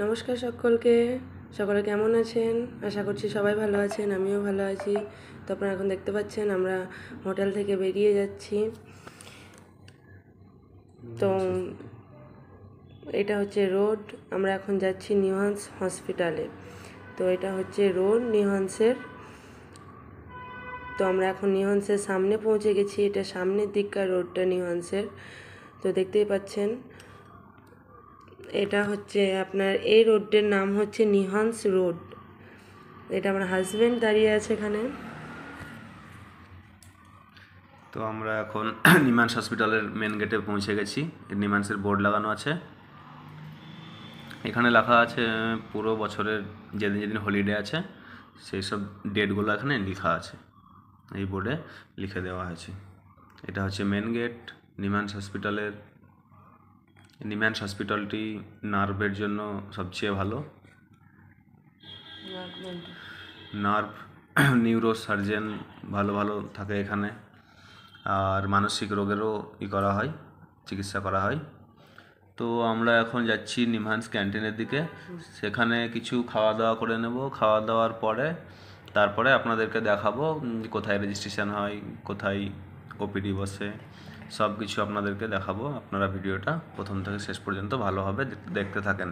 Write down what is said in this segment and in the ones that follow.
নমস্কার সকলে কেমন আছেন? আশা করছি সবাই ভালো আছেন, আমিও ভালো আছি। তো আপনারা এখন দেখতে পাচ্ছেন আমরা হোটেল থেকে বেরিয়ে যাচ্ছি। তো এটা হচ্ছে রোড, আমরা এখন যাচ্ছি নিউহান্স হসপিটালে। তো এটা হচ্ছে রোড নিউহান্সের। তো আমরা এখন নিউহান্সের সামনে পৌঁছে গেছি। এটা সামনের দিককার রোডটা নিউহান্সের। তো দেখতেই পাচ্ছেন এটা হচ্ছে আপনার এই রোডটার নাম হচ্ছে নিউহান্স রোড। এটা আমার হাজবেন্ড দাঁড়িয়ে আছে এখানে। তো আমরা এখন নিমান্স হসপিটালের মেন গেটে পৌঁছে গেছি। নিমান্সের বোর্ড লাগানো আছে। এখানে লেখা আছে পুরো বছরের যেদিন যেদিন হলিডে আছে সেই সব ডেটগুলো এখানে লেখা আছে, এই বোর্ডে লিখে দেওয়া হয়েছে। এটা হচ্ছে মেন গেট নিমান্স হসপিটালের। নিমান্স হসপিটালটি নার্ভের জন্য সবচেয়ে ভালো। নার্ভ নিউরো সার্জেন ভালো ভালো থাকে এখানে, আর মানসিক রোগেরও করা হয়, চিকিৎসা করা হয়। তো আমরা এখন যাচ্ছি নিমহান্স ক্যান্টিনের দিকে। সেখানে কিছু খাওয়া দাওয়া করে নেব। খাওয়া দাওয়ার পরে তারপরে আপনাদেরকে দেখাবো কোথায় রেজিস্ট্রেশন হয়, কোথায় ওপিডি বসে, সব কিছু আপনাদেরকে দেখাবো। আপনারা ভিডিওটা প্রথম থেকে শেষ পর্যন্ত ভালোভাবে দেখতে থাকেন।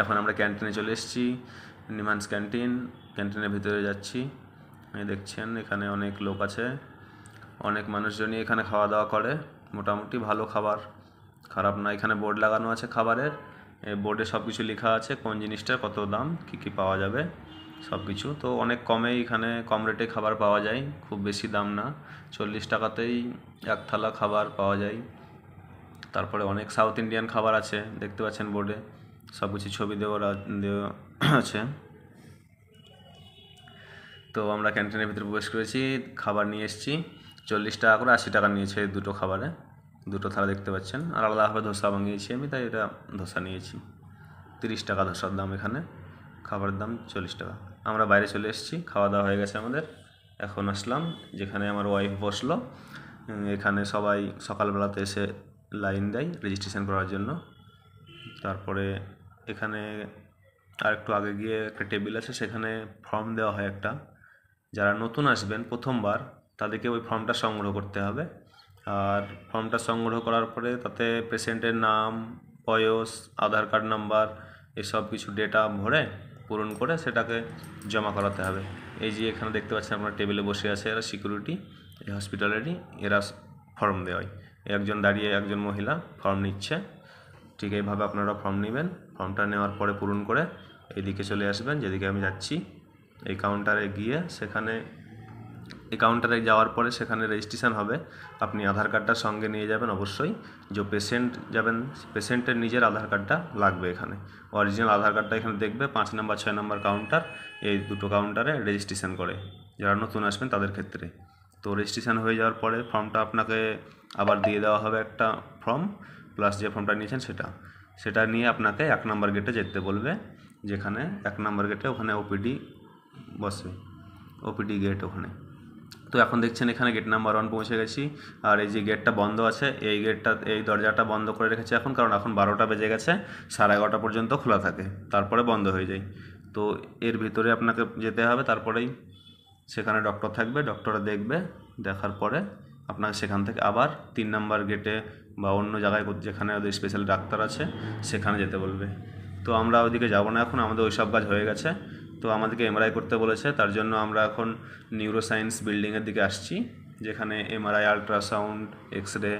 এখন আমরা ক্যান্টিনে চলে এসেছি, নিমহান্স ক্যান্টিনের ভিতরে যাচ্ছি। দেখছেন এখানে অনেক লোক আছে, অনেক মানুষজনই এখানে খাওয়া দাওয়া করে। মোটামুটি ভালো খাবার, খারাপ না। এখানে বোর্ড লাগানো আছে খাবারের, বোর্ডে সব কিছু লেখা আছে কোন জিনিসটার কত দাম, কী কী পাওয়া যাবে সব কিছু। তো অনেক কমেই এখানে কম রেটে খাবার পাওয়া যায়, খুব বেশি দাম না। 40 টাকাতেই এক থালা খাবার পাওয়া যায়। তারপরে অনেক সাউথ ইন্ডিয়ান খাবার আছে, দেখতে পাচ্ছেন বোর্ডে সব কিছু ছবি দেওয়া আছে। তো আমরা ক্যান্টিনের ভিতরে প্রবেশ করেছি, খাবার নিয়ে এসেছি। 40 টাকা করে 80 টাকা নিয়েছে দুটো খাবারে, দুটো থালা দেখতে পাচ্ছেন। আর আলাদাভাবে ধোসা বানিয়েছি আমি, তাই এটা ধোসা নিয়েছি। 30 টাকা ধোসার দাম এখানে, খাবারের দাম 40 টাকা। আমরা বাইরে চলে এসেছি, খাওয়া দাওয়া হয়ে গেছে আমাদের। এখন আসলাম যেখানে আমার ওয়াইফ বসলো। এখানে সবাই সকালবেলাতে এসে লাইন দেয় রেজিস্ট্রেশন করার জন্য। তারপরে এখানে আর একটু আগে গিয়ে একটা টেবিল আছে, সেখানে ফর্ম দেওয়া হয় একটা। যারা নতুন আসবেন প্রথমবার তাদেরকে ওই ফর্মটা সংগ্রহ করতে হবে। আর ফর্মটা সংগ্রহ করার পরে তাতে পেশেন্টের নাম, বয়স, আধার কার্ড নাম্বার এসব কিছু ডেটা ভরে পূরণ করে সেটাকে জমা করাতে হবে। এই যে এখানে দেখতে পাচ্ছেন আপনার টেবিলে বসে আছে এরা সিকিউরিটি, এই হসপিটালেরই এরা ফর্ম দেওয়ায়। একজন দাঁড়িয়ে একজন মহিলা ফর্ম নিচ্ছে। ঠিক এইভাবে আপনারা ফর্ম নেবেন। ফর্মটা নেওয়ার পরে পূরণ করে এদিকে চলে আসবেন, যেদিকে আমি যাচ্ছি। এই কাউন্টারে গিয়ে সেখানে, এই কাউন্টারে যাওয়ার পরে সেখানে রেজিস্ট্রেশন হবে। আপনি আধার কার্ডটা সঙ্গে নিয়ে যাবেন অবশ্যই। যে পেশেন্ট যাবেন পেশেন্টের নিজের আধার কার্ডটা লাগবে এখানে। অরিজিনাল আধার কার্ডটা এখানে দেখবে। 5 নম্বর 6 নম্বর কাউন্টার, এই দুটো কাউন্টারে রেজিস্ট্রেশন করে যারা নতুন আসবেন তাদের ক্ষেত্রে। তো রেজিস্ট্রেশন হয়ে যাওয়ার পরে ফর্মটা আপনাকে আবার দিয়ে দেওয়া হবে, একটা ফর্ম প্লাস যে ফর্মটা নিয়েছেন সেটা নিয়ে আপনাকে 1 নম্বর গেটে যেতে বলবে। যেখানে 1 নম্বর গেটে ওখানে ওপিডি বসে, ওপিডি গেট ওখানে। তো এখন দেখছেন এখানে গেট নাম্বার 1 পৌঁছে গেছি। আর এই যে গেটটা বন্ধ আছে, এই দরজাটা বন্ধ করে রেখেছে এখন, কারণ এখন 12টা বেজে গেছে। 11:30 পর্যন্ত খোলা থাকে, তারপরে বন্ধ হয়ে যায়। তো এর ভিতরে আপনাকে যেতে হবে। তারপরেই সেখানে ডক্টর থাকবে, ডক্টরে দেখবে, দেখার পরে আপনাকে সেখান থেকে আবার 3 নম্বর গেটে বা অন্য জায়গায় যেখানে ওদের স্পেশাল ডাক্তার আছে সেখানে যেতে বলবে। তো আমরা ওইদিকে যাব না এখন, আমাদের ওই সব কাজ হয়ে গেছে। তো আমাদেরকে এমআরআই করতে বলেছে, তার জন্য আমরা এখন নিউরোসায়েন্স বিল্ডিংয়ের দিকে আসছি, যেখানে এমআরআই, আলট্রাসাউন্ড, এক্স রে,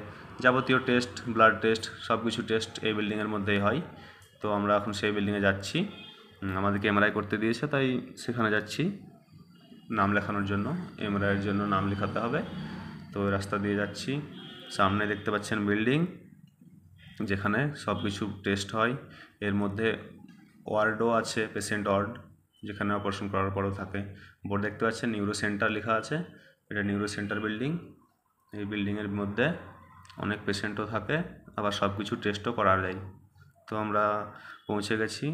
যাবতীয় টেস্ট, ব্লাড টেস্ট, সব কিছু টেস্ট এই বিল্ডিংয়ের মধ্যেই হয়। তো আমরা এখন সেই বিল্ডিংয়ে যাচ্ছি। আমাদেরকে এমআরআই করতে দিয়েছে, তাই সেখানে যাচ্ছি নাম লেখানোর জন্য। এমআরআইয়ের জন্য নাম লেখাতে হবে। তো ওই রাস্তা দিয়ে যাচ্ছি। সামনে দেখতে পাচ্ছেন বিল্ডিং, যেখানে সব কিছু টেস্ট হয়। এর মধ্যে ওয়ার্ডও আছে, পেশেন্ট ওয়ার্ড, যেখানে অপারেশন করার পরেও থাকে। বোর্ড দেখতে পাচ্ছেন নিউরো সেন্টার লেখা আছে, এটা নিউরো সেন্টার বিল্ডিং। এই বিল্ডিংয়ের মধ্যে অনেক পেশেন্টও থাকে, আবার সব কিছু টেস্টও করা যায়। তো আমরা পৌঁছে গেছি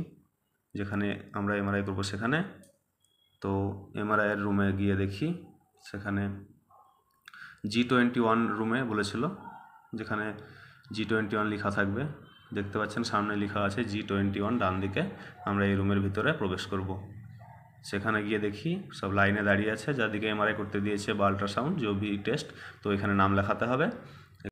যেখানে আমরা এমআরআই করবো সেখানে। তো এমআরআইয়ের রুমে গিয়ে দেখি সেখানে G21 রুমে বলেছিল, যেখানে G21 লেখা থাকবে। দেখতে পাচ্ছেন সামনে লেখা আছে G21 ডান দিকে। আমরা এই রুমের ভিতরে প্রবেশ করব। সেখানে গিয়ে দেখি সব লাইনে দাঁড়িয়ে আছে, যাদিকে এমআরআই করতে দিয়েছে বা আল্ট্রাসাউন্ড, যে বি টেস্ট, তো এখানে নাম লেখাতে হবে।